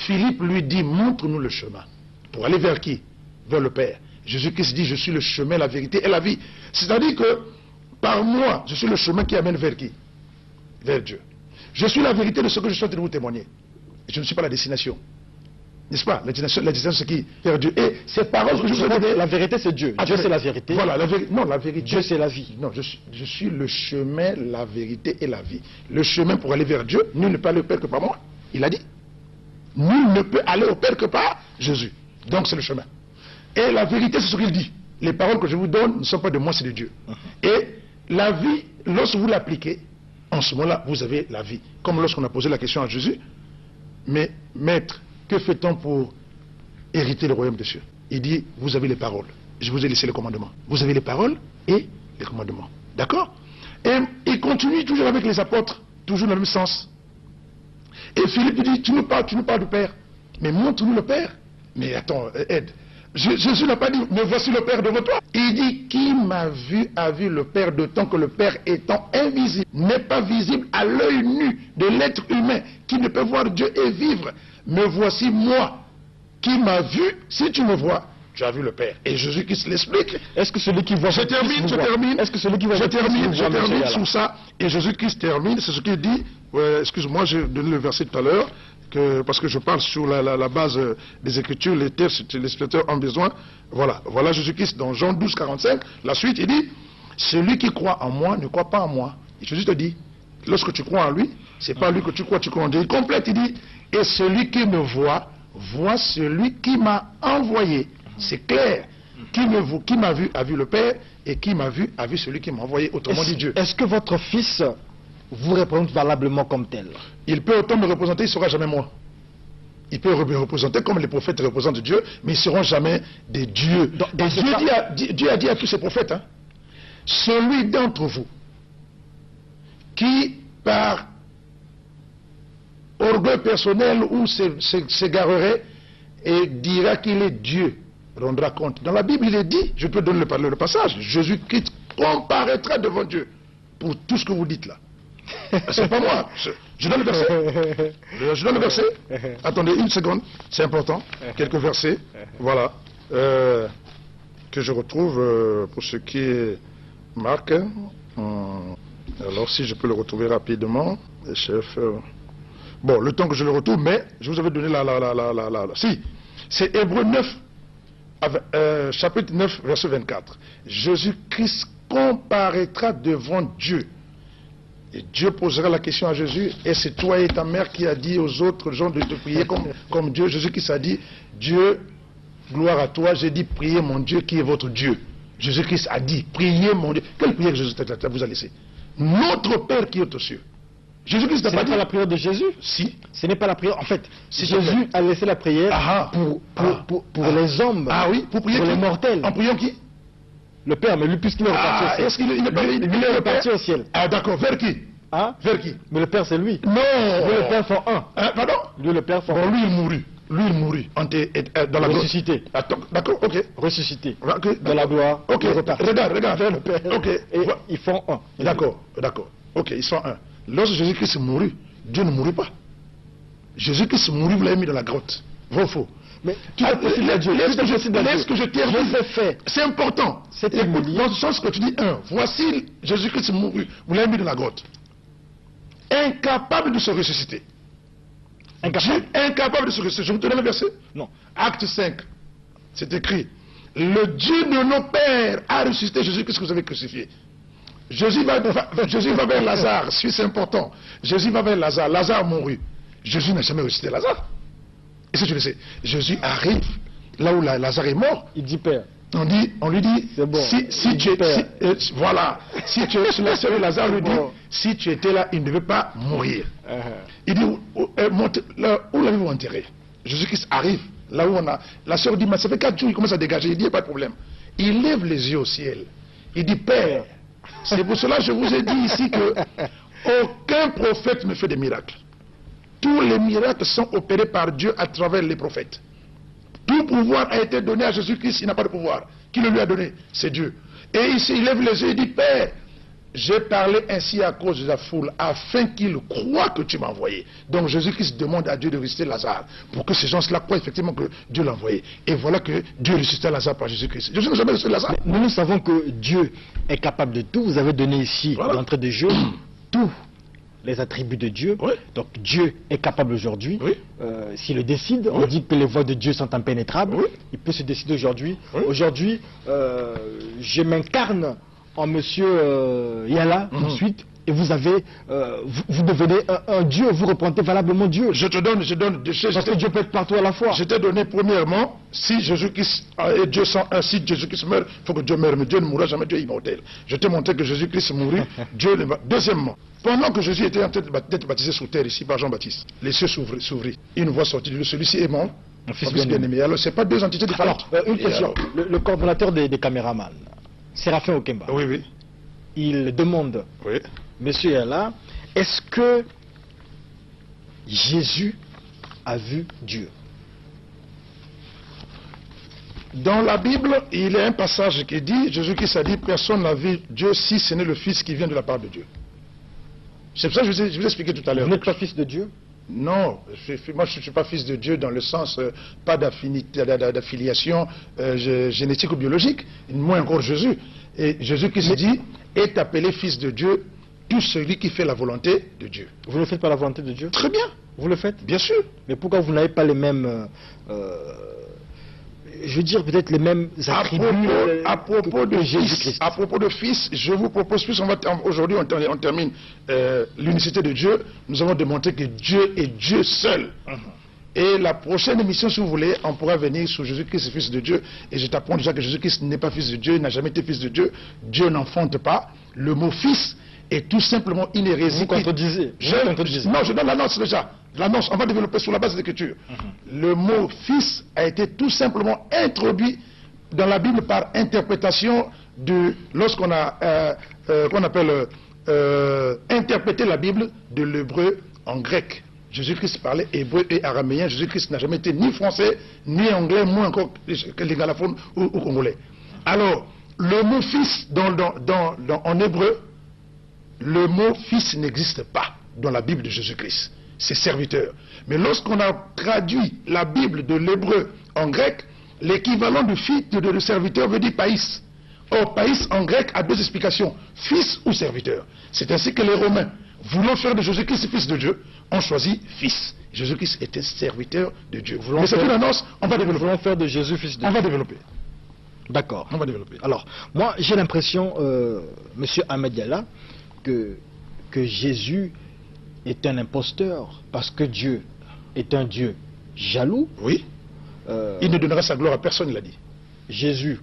Philippe lui dit, montre-nous le chemin. Pour aller vers qui? Vers le Père. Jésus-Christ dit, je suis le chemin, la vérité et la vie. C'est-à-dire que, par moi, je suis le chemin qui amène vers qui? Vers Dieu. Je suis la vérité de ce que je suis en train de vous témoigner. Je ne suis pas la destination. N'est-ce pas? La destination, c'est qui? Vers Dieu. Et ces paroles que je vous ai données... La vérité, c'est Dieu. Dieu, c'est la vérité. Voilà, non, la vérité... Dieu, c'est la vie. Non, je suis le chemin, la vérité et la vie. Le chemin pour aller vers Dieu, nul ne peut aller au Père que par moi. Il a dit. Nul ne peut aller au Père que par Jésus. Donc, c'est le chemin. Et la vérité, c'est ce qu'il dit. Les paroles que je vous donne ne sont pas de moi, c'est de Dieu. Et la vie, lorsque vous l'appliquez, en ce moment-là, vous avez la vie. Comme lorsqu'on a posé la question à Jésus, mais maître, que fait-on pour hériter le royaume des cieux? Il dit, vous avez les paroles. Je vous ai laissé les commandements. Vous avez les paroles et les commandements. D'accord? Et il continue toujours avec les apôtres, toujours dans le même sens. Et Philippe dit, tu nous parles du Père. Mais montre-nous le Père. Mais attends, aide. Jésus n'a pas dit, me voici le Père devant toi. Il dit, qui m'a vu a vu le Père, d'autant que le Père étant invisible, n'est pas visible à l'œil nu de l'être humain, qui ne peut voir Dieu et vivre. Me voici moi, qui m'a vu, si tu me vois, tu as vu le Père. Et Jésus-Christ l'explique. Est-ce que celui qui voit... Je termine. Est-ce que celui qui voit... Je termine sous ça. Et Jésus-Christ termine, c'est ce qu'il dit. Excuse-moi, j'ai donné le verset tout à l'heure. Parce que je parle sur la base des Écritures, les textes, les spectateurs ont besoin. Voilà Jésus-Christ dans Jean 12, 45. La suite, il dit, celui qui croit en moi ne croit pas en moi. Et Jésus te dit, lorsque tu crois en lui, c'est pas lui que tu crois en Dieu. Il complète, il dit, et celui qui me voit, voit celui qui m'a envoyé. C'est clair. Qui m'a vu a vu le Père, et qui m'a vu a vu celui qui m'a envoyé, autrement dit Dieu. Est-ce que votre fils vous représente valablement comme tel? Il peut autant me représenter, il ne sera jamais moi. Il peut me représenter comme les prophètes représentent Dieu, mais ils ne seront jamais des dieux. Dieu a dit à tous ses prophètes, hein, celui d'entre vous qui, par orgueil personnel ou s'égarerait et dira qu'il est Dieu, rendra compte. Dans la Bible, il est dit, je peux donner le passage, Jésus-Christ comparaîtra devant Dieu pour tout ce que vous dites là. C'est pas moi. Je donne le verset. Je donne le verset. Attendez une seconde. C'est important. Quelques versets. Voilà. Que je retrouve pour ce qui est Marc. Alors si je peux le retrouver rapidement. Chef. Bon, le temps que je le retrouve, mais je vous avais donné Si. C'est Hébreux 9, chapitre 9, verset 24. Jésus-Christ comparaîtra devant Dieu. Et Dieu posera la question à Jésus, et c'est toi et ta mère qui a dit aux autres gens de te prier comme Dieu. Jésus-Christ a dit, Dieu, gloire à toi, j'ai dit, priez mon Dieu qui est votre Dieu. Jésus-Christ a dit, priez mon Dieu. Quelle prière Jésus vous a laissé? Notre Père qui est aux cieux. Jésus-Christ n'a pas dit... Ce n'est pas la prière de Jésus? Si. Ce n'est pas la prière, en fait, Jésus a laissé la prière pour les hommes, pour prier pour les mortels. En priant qui? Le Père, mais lui, puisqu'il est reparti au ciel. Est-ce qu'il est reparti au ciel? Ah, d'accord. Vers qui? Hein? Vers qui? Mais le Père, c'est lui. Non! Lui, le Père sont un. Pardon? Lui, le Père sont un. Bon, lui, il mourut. Lui, il mourut. Dans la ressuscité. D'accord, ok. Ressuscité. Okay, dans la gloire. Ok, regarde. Vers le Père. Ok. Et ils font un. D'accord. Ok, ils sont un. Lorsque Jésus-Christ mourut, Dieu ne mourut pas. Jésus-Christ mourut, vous l'avez mis dans la grotte. Vrai ou faux? Mais tu as possible à Dieu. Laisse que je termine. Je l'ai fait. C'est important. C'est dans le sens que tu dis, voici Jésus-Christ mourut, vous l'avez mis dans la grotte. Incapable de se ressusciter. Incapable de se ressusciter. Je vous donne le verset? Non. Acte 5. C'est écrit. Le Dieu de nos pères a ressuscité Jésus-Christ que vous avez crucifié. Jésus va vers Lazare. C'est important. Jésus va vers Lazare. Lazare mourut. Jésus n'a jamais ressuscité Lazare. Et si tu le sais, Jésus arrive là où Lazare est mort. Il dit Père. On lui dit, bon. si tu es là, Lazare lui dit, si tu étais là, il ne devait pas mourir. Il dit, où l'avez-vous enterré? Jésus-Christ arrive là où on a. La sœur dit, mais ça fait 4 jours, il commence à dégager. Il dit, il n'y a pas de problème. Il lève les yeux au ciel. Il dit, Père, c'est pour cela que je vous ai dit ici que aucun prophète ne fait des miracles. Tous les miracles sont opérés par Dieu à travers les prophètes. Tout pouvoir a été donné à Jésus-Christ, il n'a pas de pouvoir. Qui le lui a donné? C'est Dieu. Et ici, il lève les yeux et dit, Père, j'ai parlé ainsi à cause de la foule, afin qu'ils croient que tu m'as envoyé. Donc Jésus-Christ demande à Dieu de ressusciter Lazare, pour que ces gens-là croient effectivement que Dieu l'a envoyé. Et voilà que Dieu ressuscita Lazare par Jésus-Christ. Jésus n'a jamais ressuscité Lazare. Mais nous savons que Dieu est capable de tout. Vous avez donné ici, d'entrée de jeu, tous les attributs de Dieu. Oui. Donc Dieu est capable aujourd'hui. Oui. S'il le décide, on dit que les voies de Dieu sont impénétrables. Oui. Il peut se décider aujourd'hui. Oui. Aujourd'hui, je m'incarne en monsieur Yala, ensuite, et vous avez, vous devenez un Dieu, vous représentez valablement Dieu. Je te donne, parce que Dieu peut être partout à la fois. Je t'ai donné premièrement, si Jésus-Christ et Dieu sont un, si Jésus-Christ meurt, il faut que Dieu meure, mais Dieu ne mourra jamais, Dieu est immortel. Je t'ai montré que Jésus-Christ mourut, Dieu ne va. Deuxièmement, pendant que Jésus était en train d'être baptisé sur terre ici par Jean-Baptiste, les cieux s'ouvrirent, une voix sortit de lui, celui-ci est mon fils bien-aimé. Alors c'est pas deux entités différentes. Alors, une question, le coordonnateur des caméramans, Séraphin Okemba. Oui, oui. Il demande, oui. Monsieur Yala, est-ce que Jésus a vu Dieu? Dans la Bible, il y a un passage qui dit, Jésus-Christ a dit, personne n'a vu Dieu si ce n'est le Fils qui vient de la part de Dieu. C'est pour ça que je vous ai expliqué tout à l'heure. Vous n'êtes pas fils de Dieu? Non, moi je ne suis pas fils de Dieu dans le sens, pas d'affiliation génétique ou biologique, moins encore Jésus. Et Jésus-Christ dit, est appelé fils de Dieu tout celui qui fait la volonté de Dieu. Vous ne faites pas la volonté de Dieu? Très bien. Vous le faites? Bien sûr. Mais pourquoi vous n'avez pas les mêmes, je veux dire peut-être les mêmes attributs à propos de Jésus-Christ. À propos de Fils, je vous propose, puisqu'on va aujourd'hui on termine l'unicité de Dieu, nous avons démontré que Dieu est Dieu seul. Et la prochaine émission, si vous voulez, on pourra venir sur Jésus-Christ, fils de Dieu. Et je t'apprends déjà que Jésus-Christ n'est pas fils de Dieu, n'a jamais été fils de Dieu. Dieu n'enfante pas. Le mot fils est tout simplement une hérésie. Vous contredisez. Non, je donne l'annonce déjà. L'annonce, on va développer sur la base de l'écriture. Le mot fils a été tout simplement introduit dans la Bible par interprétation de, lorsqu'on a, qu'on appelle, interpréter la Bible de l'hébreu en grec. Jésus-Christ parlait hébreu et araméen. Jésus-Christ n'a jamais été ni français, ni anglais, moins encore que les galophones ou congolais. Alors, le mot fils en hébreu, le mot fils n'existe pas dans la Bible de Jésus-Christ. C'est serviteur. Mais lorsqu'on a traduit la Bible de l'hébreu en grec, l'équivalent de fils de serviteur veut dire païs. Or, païs en grec a deux explications, fils ou serviteur. C'est ainsi que les Romains, voulant faire de Jésus-Christ fils de Dieu, ont choisi fils. Jésus-Christ était serviteur de Dieu. Mais c'est une annonce, on va développer. Voulons faire de Jésus fils de Dieu. On va développer. D'accord. On va développer. Alors, moi, j'ai l'impression, monsieur Ahmed Yala, que Jésus est un imposteur, parce que Dieu est un Dieu jaloux. Oui. Il ne donnera sa gloire à personne, il a dit. Jésus.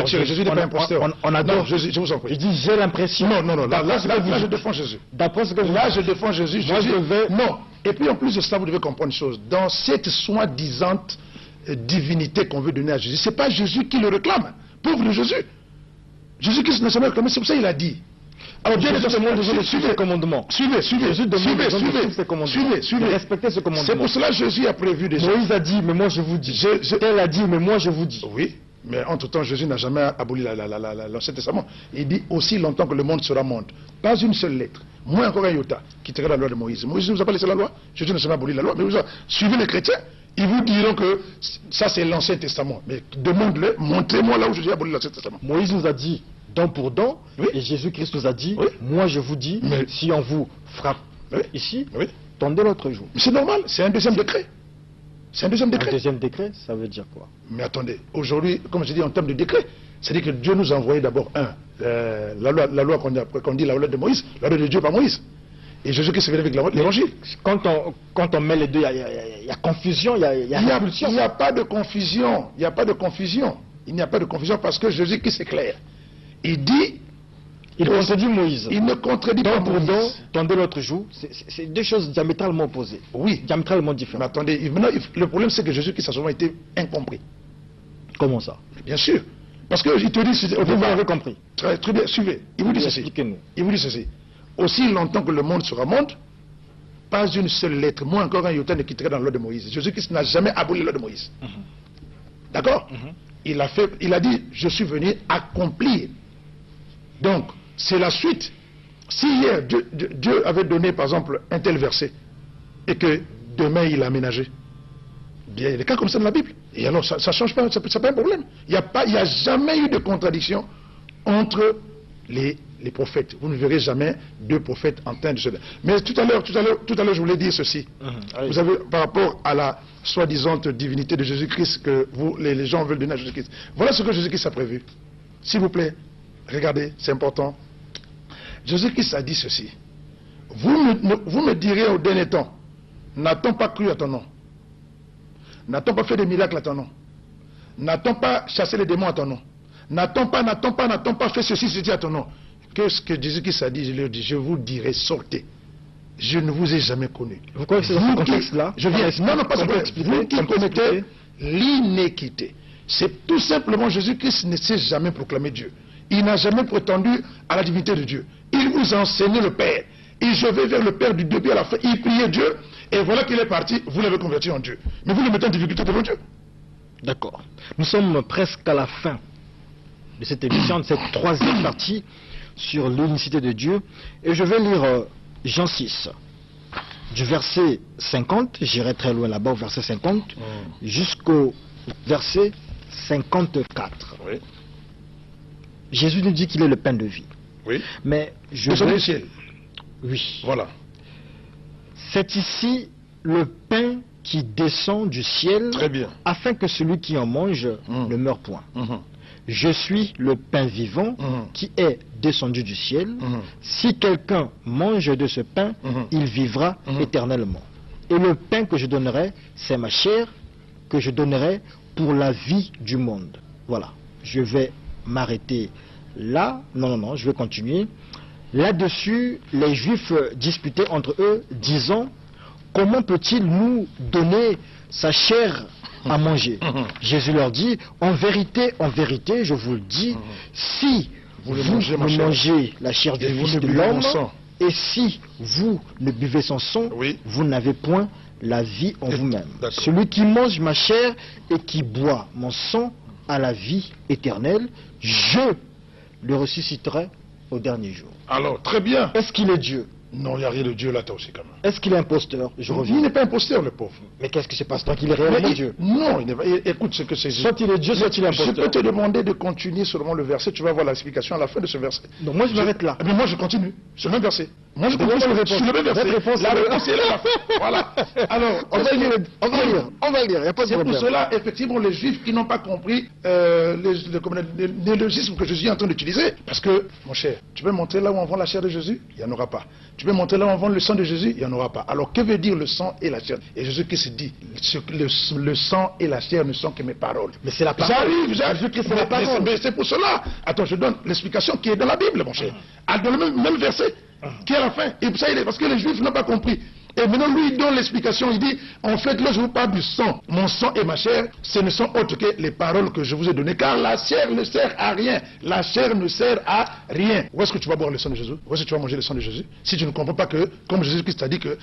Jésus n'est pas imposteur. On adore. Non, Jésus, je vous en prie. Il dit, j'ai l'impression. Non, là, je défends Jésus. D'après ce que vous... Là, je défends Jésus. Moi, je vais... Non. Et puis, en plus de ça, vous devez comprendre une chose. Dans cette soi-disant divinité qu'on veut donner à Jésus, ce n'est pas Jésus qui le réclame. Pauvre de Jésus. Jésus-Christ n'a jamais réclamé, c'est pour ça qu'il a dit. Alors Dieu nous demande de suivre ses commandements. Suivez. Respectez ce commandement. C'est pour cela que Jésus a prévu déjà. Moïse a dit, mais moi je vous dis. Elle a dit, mais moi je vous dis. Oui, mais entre-temps, Jésus n'a jamais aboli l'Ancien Testament. Il dit aussi longtemps que le monde sera monde. Pas une seule lettre, moins encore un iota, qui quittera la loi de Moïse. Moïse ne nous a pas laissé la loi. Jésus n'a jamais aboli la loi. Mais vous suivez les chrétiens. Ils vous diront que ça c'est l'Ancien Testament. Mais demande-le, montrez-moi là où Jésus a aboli l'Ancien Testament. Moïse nous a dit dent pour dent, oui. Et Jésus-Christ nous a dit, oui. Moi je vous dis, mais... si on vous frappe ici, tendez l'autre joue. C'est normal, c'est un deuxième décret. C'est un deuxième décret. Un deuxième décret, ça veut dire quoi? Mais attendez, aujourd'hui, comme je dis en termes de décret, c'est-à-dire que Dieu nous a envoyé d'abord la loi qu'on dit la loi de Moïse, la loi de Dieu par Moïse. Et Jésus-Christ vient avec l'évangile. Quand on met les deux, il y a confusion, il y a répulsion. Il n'y a pas de confusion. Il n'y a pas de confusion. Il n'y a pas de confusion parce que Jésus-Christ est clair. Il dit... Il contredit Moïse. Il ne contredit pas Moïse. Tendez l'autre joue. C'est deux choses diamétralement opposées. Oui. Diamétralement différentes. Mais attendez, maintenant, le problème c'est que Jésus-Christ a souvent été incompris. Comment ça? Mais bien sûr. Parce qu'il te dit... Vous avez compris. Très bien, suivez. Il vous dit ceci. Expliquez-nous. Il vous dit ceci. Aussi longtemps que le monde sera monde, pas une seule lettre, moins encore un iota ne quitterait dans la loi de Moïse. Jésus-Christ n'a jamais aboli la loi de Moïse. D'accord? Il a dit, je suis venu accomplir. Donc, c'est la suite. Si hier, Dieu avait donné, par exemple, un tel verset, et que demain, il a aménagé, il y a des cas comme ça dans la Bible. Et alors, ça ne change pas, ça n'est pas un problème. Il n'y a jamais eu de contradiction entre les prophètes. Vous ne verrez jamais deux prophètes en train de se... Mais tout à l'heure, je voulais dire ceci. Vous savez, par rapport à la soi-disant divinité de Jésus-Christ que les gens veulent donner à Jésus-Christ. Voilà ce que Jésus-Christ a prévu. S'il vous plaît, regardez, c'est important. Jésus-Christ a dit ceci. Vous me direz au dernier temps, n'a-t-on pas cru à ton nom? N'a-t-on pas fait des miracles à ton nom? N'a-t-on pas chassé les démons à ton nom? N'a-t-on pas fait ceci à ton nom? Qu'est-ce que Jésus-Christ a dit? Je lui ai dit, je vous dirai, sortez. Je ne vous ai jamais connu. Vous croyez que c'est dans ce contexte-là? Non, pas vous qui commettez l'iniquité. C'est tout simplement, Jésus-Christ ne s'est jamais proclamé Dieu. Il n'a jamais prétendu à la divinité de Dieu. Il vous a enseigné le Père. Et je vais vers le Père du début à la fin. Il priait Dieu. Et voilà qu'il est parti. Vous l'avez converti en Dieu. Mais vous le mettez en difficulté devant Dieu. D'accord. Nous sommes presque à la fin de cette émission, de cette troisième partie sur l'unicité de Dieu. Et je vais lire Jean 6. Du verset 50, j'irai très loin là-bas au verset 50, jusqu'au verset 54. Oui. Jésus nous dit qu'il est le pain de vie. Oui. Mais je veux... veux... du ciel. Oui. Voilà. C'est ici le pain qui descend du ciel. Très bien. Afin que celui qui en mange ne meure point. Je suis le pain vivant qui est descendu du ciel. Si quelqu'un mange de ce pain, il vivra éternellement. Et le pain que je donnerai, c'est ma chair que je donnerai pour la vie du monde. Voilà. Je vais m'arrêter là. Non, je vais continuer. Là-dessus, les Juifs disputaient entre eux, disant, comment peut-il nous donner sa chair à manger? Jésus leur dit, en vérité, je vous le dis, si vous mangez la chair du Fils de l'homme, et si vous ne buvez son sang, vous n'avez point la vie en vous-même. Celui qui mange ma chair et qui boit mon sang a la vie éternelle, je le ressusciterai au dernier jour. Alors, très bien. Est-ce qu'il est Dieu? Non, il n'y a rien de Dieu là, toi aussi quand même. Est-ce qu'il est imposteur? Je reviens. Il n'est pas imposteur, le pauvre. Mais qu'est-ce qui se passe tant qu'il est réellement Dieu? Non, il n'est pas. Écoute ce que c'est. Soit il est Dieu, soit il est imposteur. Je peux te demander de continuer seulement le verset, tu vas voir l'explication à la fin de ce verset. Donc moi je m'arrête là. Mais moi je continue, c'est le même verset. Moi je continue sur le même verset. La réponse est là à la fin. Voilà. Alors, on va lire, il n'y a pas de problème. C'est pour cela, effectivement, les Juifs qui n'ont pas compris le logisme que Jésus est en train d'utiliser. Parce que, mon cher, tu peux montrer là où on vend la chair de Jésus? Il n'y en aura pas. Tu peux montrer là où on vend le sang de Jésus? Il n'y en aura pas. Alors que veut dire le sang et la chair? Et Jésus qui se dit, le sang et la chair ne sont que mes paroles. Mais c'est la parole. J'arrive que c'est la parole. Mais c'est pour cela. Attends, je donne l'explication qui est dans la Bible, mon cher. Dans le même verset, qui est à la fin. Et ça, parce que les Juifs n'ont pas compris. Et maintenant, lui, il donne l'explication. Il dit, en fait, là, je vous parle du sang. Mon sang et ma chair, ce ne sont autres que les paroles que je vous ai données. Car la chair ne sert à rien. La chair ne sert à rien. Où est-ce que tu vas boire le sang de Jésus? Où est-ce que tu vas manger le sang de Jésus? Si tu ne comprends pas que, comme Jésus-Christ a dit que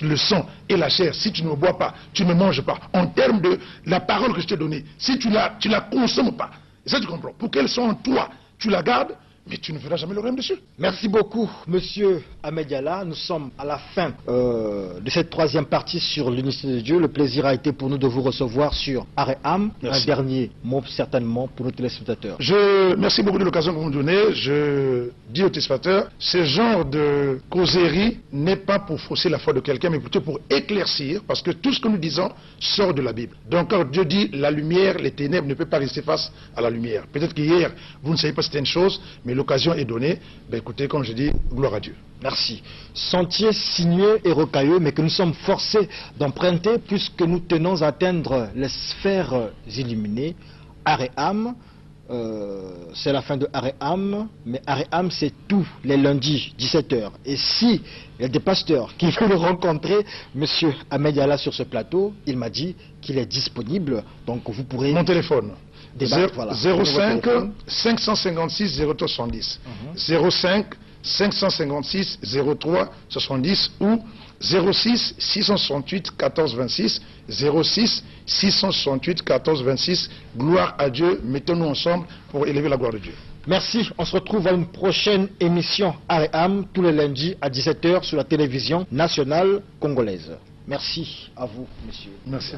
le sang et la chair, si tu ne bois pas, tu ne manges pas. En termes de la parole que je t'ai donnée, si tu la consommes pas, et ça tu comprends, pour qu'elle soit en toi, tu la gardes, mais tu ne verras jamais le royaume dessus. Merci beaucoup, monsieur Ahmed Diallah. Nous sommes à la fin de cette troisième partie sur l'unicité de Dieu. Le plaisir a été pour nous de vous recevoir sur Aréam. Un dernier mot certainement pour nos téléspectateurs. Merci beaucoup de l'occasion que vous me donnez. Je dis aux téléspectateurs, ce genre de causerie n'est pas pour fausser la foi de quelqu'un, mais plutôt pour éclaircir, parce que tout ce que nous disons sort de la Bible. Donc quand Dieu dit la lumière, les ténèbres ne peuvent pas rester face à la lumière. Peut-être qu'hier, vous ne savez pas c'était une chose, mais l'occasion est donnée. Ben écoutez, comme je dis, gloire à Dieu. Merci. Sentier sinueux et rocailleux, mais que nous sommes forcés d'emprunter puisque nous tenons à atteindre les sphères illuminées. Aréam, c'est la fin de Aréam, mais Aréam c'est tous les lundis 17h. Et si il y a des pasteurs qui veulent rencontrer monsieur Ahmed Diallah sur ce plateau, il m'a dit qu'il est disponible, donc vous pourrez... Mon téléphone. Débattre, voilà. 05 556 03 70 05 556 03 70 ou 06 668 14 26 06 668 14 26. Gloire à Dieu, mettons-nous ensemble pour élever la gloire de Dieu. Merci. On se retrouve à une prochaine émission Aréam tous les lundis à 17h sur la télévision nationale congolaise. Merci à vous, messieurs. Merci.